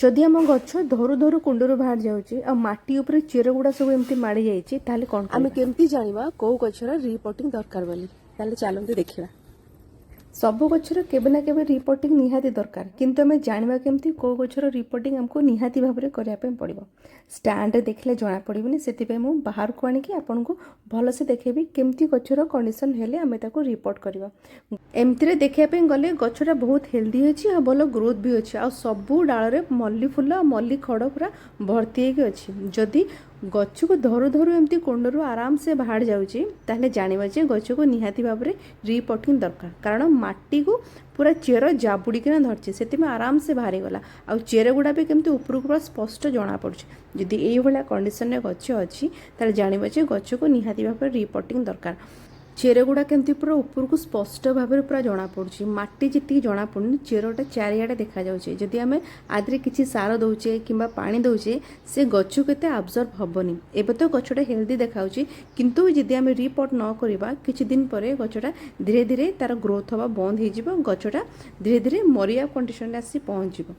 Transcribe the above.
जदि आम गछ धरू धरू कुंडरू बाहर जाऊँगी आ माटी ऊपर चेर गुड़ा सब एमती माड़ी जाइए ताहले कौन आमे केमती जानिबा को गछर रिपोर्टिंग दरकार बोली ताले चलंतु देखिबा। सब गच्छर केबे ना केबे रिपोर्टिंग निहाती दरकार किंतु आम जानिबा केमती को गच्छर रिपोर्टिंग हमको निहाती भाव में करबा पे पड़िबो। स्टैंड देखले जना पड़िबनी सेति मु बाहर को आनिकी आपनको भल से देखेबी केमती गच्छर कंडीशन हेले आमे ताको रिपोर्ट करबा। एमती देखिया पे गले गछटा बहुत हेल्दी अछि आ भल ग्रोथ भी अछि आ सबु डाल रे मल्ली फुल आ मल्ली खड़ पूरा भर्ती होगी अछि। जदि गछ को धरू धरू एमती कुंडरू आराम से बाहर जाउची ताहले जानिबा जे गछ को निहाती भाव में रिपोर्टिंग दरकार कारण माटी को पूरा चेर जाबुड़िकिना धरची से आराम से बाहरी गला आ चेर गुड़ा भी केमती ऊपर पूरा स्पष्ट जना पड़ुଛି। जदि एई भला कंडीशन रे गछ अछि ताले जानिबा जे गछ को निहाती भाव में रिपोर्टिंग दरकार। चेर गुड़ा केमती पूरा ऊपर को स्पष्ट भाव में पूरा जना पड़ुଛି माटी जितकी जना पड़ुनी चेरटा चारिआडे देखा जाउछि। जदि आमे आदरे किछि सार दउचे किंबा पानी दउचे से गछ केते अब्जॉर्ब हबनी। एबे तो गछटा हेल्दी देखाउछि किंतु जदि आमे रिपोर्ट न करिबा किछि दिन परे गछटा धीरे धीरे तार ग्रोथ हवा बंद हो जिवो गछटा धीरे धीरे मरिया कंडीशन रे आसी पहुंच जिवो।